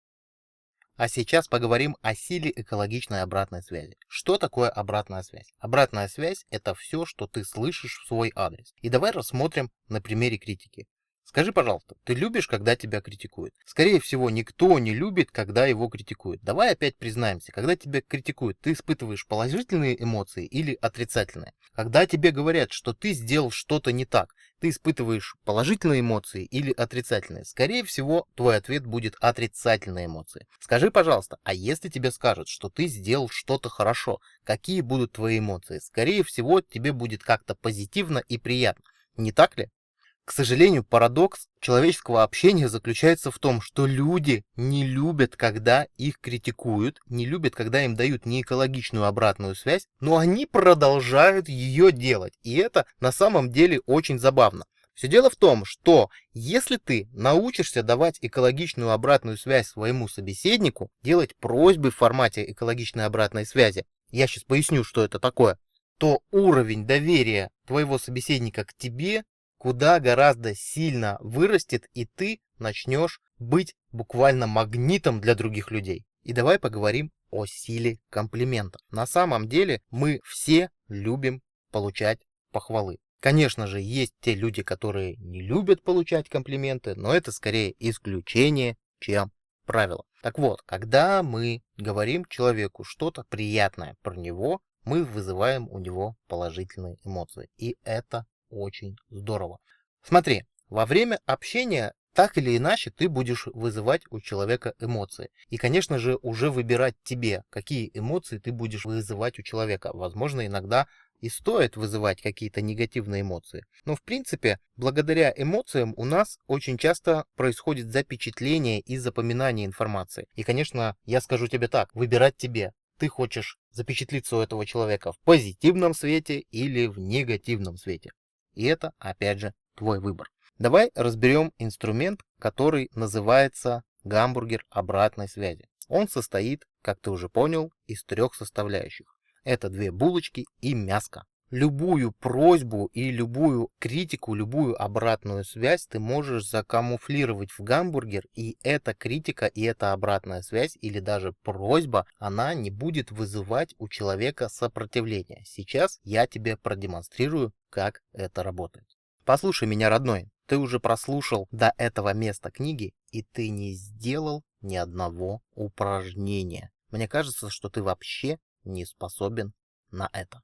А сейчас поговорим о силе экологичной обратной связи. Что такое обратная связь? Обратная связь – это все, что ты слышишь в свой адрес. И давай рассмотрим на примере критики. Скажи, пожалуйста, ты любишь, когда тебя критикуют? Скорее всего, никто не любит, когда его критикуют. Давай опять признаемся, когда тебя критикуют, ты испытываешь положительные эмоции или отрицательные? Когда тебе говорят, что ты сделал что-то не так, ты испытываешь положительные эмоции или отрицательные? Скорее всего, твой ответ будет отрицательные эмоции. Скажи, пожалуйста, а если тебе скажут, что ты сделал что-то хорошо, какие будут твои эмоции? Скорее всего, тебе будет как-то позитивно и приятно. Не так ли? К сожалению, парадокс человеческого общения заключается в том, что люди не любят, когда их критикуют, не любят, когда им дают неэкологичную обратную связь, но они продолжают ее делать. И это на самом деле очень забавно. Все дело в том, что если ты научишься давать экологичную обратную связь своему собеседнику, делать просьбы в формате экологичной обратной связи, я сейчас поясню, что это такое, то уровень доверия твоего собеседника к тебе куда гораздо сильно вырастет, и ты начнешь быть буквально магнитом для других людей. И давай поговорим о силе комплиментов. На самом деле мы все любим получать похвалы. Конечно же, есть те люди, которые не любят получать комплименты, но это скорее исключение, чем правило. Так вот, когда мы говорим человеку что-то приятное про него, мы вызываем у него положительные эмоции. И это очень здорово. Смотри, во время общения так или иначе ты будешь вызывать у человека эмоции. И, конечно же, уже выбирать тебе, какие эмоции ты будешь вызывать у человека. Возможно, иногда и стоит вызывать какие-то негативные эмоции. Но, в принципе, благодаря эмоциям у нас очень часто происходит запечатление и запоминание информации. И, конечно, я скажу тебе так, выбирать тебе. Ты хочешь запечатлиться у этого человека в позитивном свете или в негативном свете. И это, опять же, твой выбор. Давай разберем инструмент, который называется гамбургер обратной связи. Он состоит, как ты уже понял, из трех составляющих. Это 2 булочки и мяско. Любую просьбу и любую критику, любую обратную связь ты можешь закамуфлировать в гамбургер, и эта критика, и эта обратная связь, или даже просьба, она не будет вызывать у человека сопротивления. Сейчас я тебе продемонстрирую, как это работает. Послушай меня, родной, ты уже прослушал до этого места книги, и ты не сделал ни одного упражнения. Мне кажется, что ты вообще не способен на это.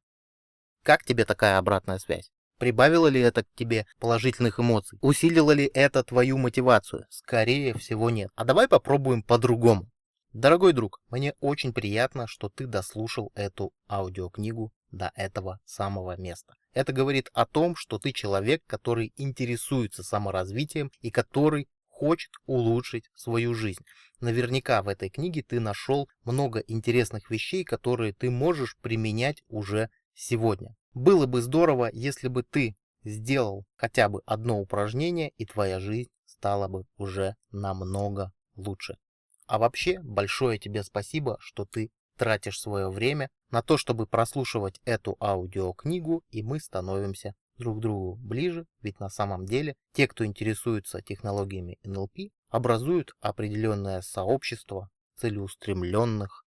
Как тебе такая обратная связь? Прибавило ли это к тебе положительных эмоций? Усилило ли это твою мотивацию? Скорее всего нет. А давай попробуем по-другому. Дорогой друг, мне очень приятно, что ты дослушал эту аудиокнигу до этого самого места. Это говорит о том, что ты человек, который интересуется саморазвитием и который хочет улучшить свою жизнь. Наверняка в этой книге ты нашел много интересных вещей, которые ты можешь применять уже сегодня. Было бы здорово, если бы ты сделал хотя бы одно упражнение, и твоя жизнь стала бы уже намного лучше. А вообще, большое тебе спасибо, что ты тратишь свое время на то, чтобы прослушивать эту аудиокнигу, и мы становимся друг к другу ближе, ведь на самом деле те, кто интересуется технологиями НЛП, образуют определенное сообщество целеустремленных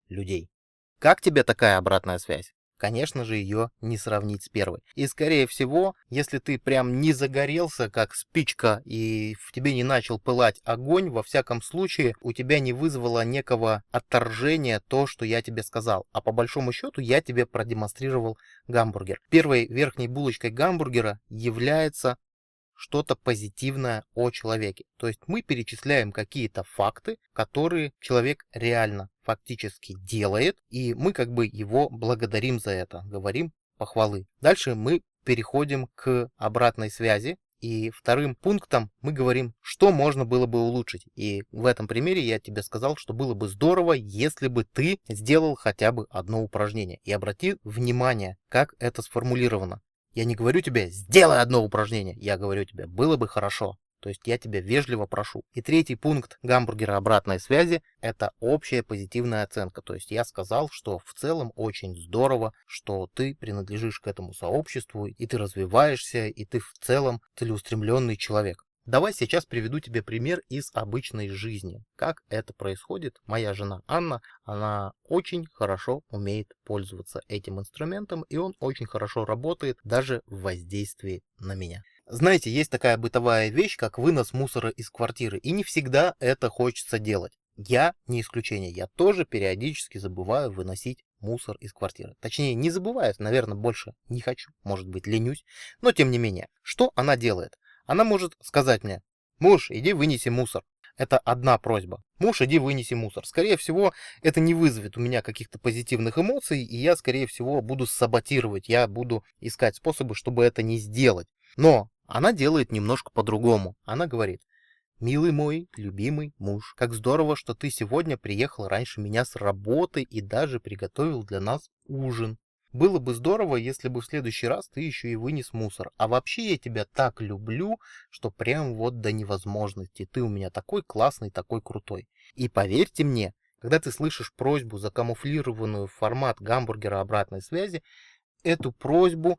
людей. Как тебе такая обратная связь? Конечно же, ее не сравнить с первой. И скорее всего, если ты прям не загорелся, как спичка, и в тебе не начал пылать огонь, во всяком случае, у тебя не вызвало некого отторжения то, что я тебе сказал. А по большому счету, я тебе продемонстрировал гамбургер. Первой верхней булочкой гамбургера является что-то позитивное о человеке. То есть мы перечисляем какие-то факты, которые человек реально фактически делает, и мы как бы его благодарим за это, говорим похвалы. Дальше мы переходим к обратной связи. И вторым пунктом мы говорим, что можно было бы улучшить. И в этом примере я тебе сказал, что было бы здорово, если бы ты сделал хотя бы одно упражнение. И обрати внимание, как это сформулировано. Я не говорю тебе, сделай одно упражнение. Я говорю тебе, было бы хорошо. То есть я тебя вежливо прошу. И третий пункт гамбургера обратной связи – это общая позитивная оценка. То есть я сказал, что в целом очень здорово, что ты принадлежишь к этому сообществу, и ты развиваешься, и ты в целом целеустремленный человек. Давай сейчас приведу тебе пример из обычной жизни. Как это происходит? Моя жена Анна, она очень хорошо умеет пользоваться этим инструментом, и он очень хорошо работает даже в воздействии на меня. Знаете, есть такая бытовая вещь, как вынос мусора из квартиры, и не всегда это хочется делать. Я не исключение, я тоже периодически забываю выносить мусор из квартиры. Точнее, не забываю, наверное, больше не хочу, может быть, ленюсь, но тем не менее. Что она делает? Она может сказать мне: муж, иди вынеси мусор. Это одна просьба. Муж, иди вынеси мусор. Скорее всего, это не вызовет у меня каких-то позитивных эмоций, и я, скорее всего, буду саботировать. Я буду искать способы, чтобы это не сделать. Но она делает немножко по-другому. Она говорит: милый мой, любимый муж, как здорово, что ты сегодня приехал раньше меня с работы и даже приготовил для нас ужин. Было бы здорово, если бы в следующий раз ты еще и вынес мусор. А вообще я тебя так люблю, что прям вот до невозможности. Ты у меня такой классный, такой крутой. И поверьте мне, когда ты слышишь просьбу, закамуфлированную в формат гамбургера обратной связи, эту просьбу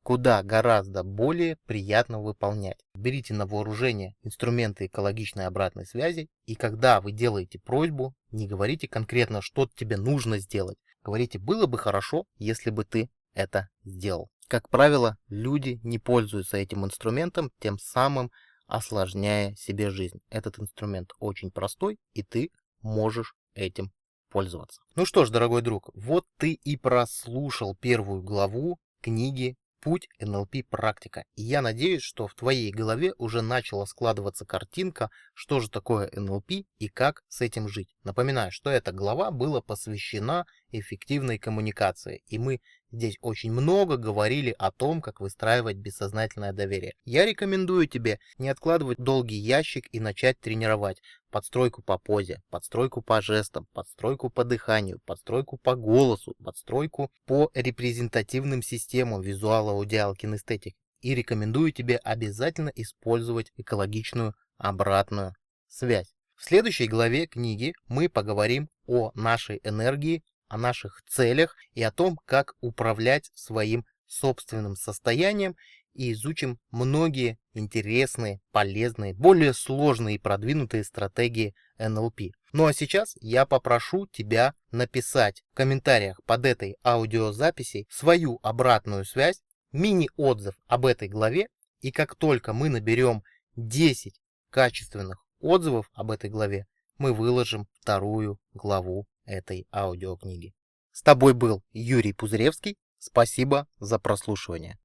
куда гораздо более приятно выполнять. Берите на вооружение инструменты экологичной обратной связи, и когда вы делаете просьбу, не говорите конкретно, что тебе нужно сделать. Говорите: было бы хорошо, если бы ты это сделал. Как правило, люди не пользуются этим инструментом, тем самым осложняя себе жизнь. Этот инструмент очень простой, и ты можешь этим пользоваться. Ну что ж, дорогой друг, вот ты и прослушал первую главу книги «Путь НЛП практика». И я надеюсь, что в твоей голове уже начала складываться картинка, что же такое НЛП и как с этим жить. Напоминаю, что эта глава была посвящена эффективной коммуникации. И мы здесь очень много говорили о том, как выстраивать бессознательное доверие. Я рекомендую тебе не откладывать долгий ящик и начать тренировать подстройку по позе, подстройку по жестам, подстройку по дыханию, подстройку по голосу, подстройку по репрезентативным системам визуал, аудиал, кинестетик. И рекомендую тебе обязательно использовать экологичную обратную связь. В следующей главе книги мы поговорим о нашей энергии, о наших целях и о том, как управлять своим собственным состоянием и изучим многие интересные, полезные, более сложные и продвинутые стратегии NLP. Ну а сейчас я попрошу тебя написать в комментариях под этой аудиозаписью свою обратную связь, мини-отзыв об этой главе, и как только мы наберем 10 качественных отзывов об этой главе, мы выложим вторую главу этой аудиокниги. С тобой был Юрий Пузыревский. Спасибо за прослушивание.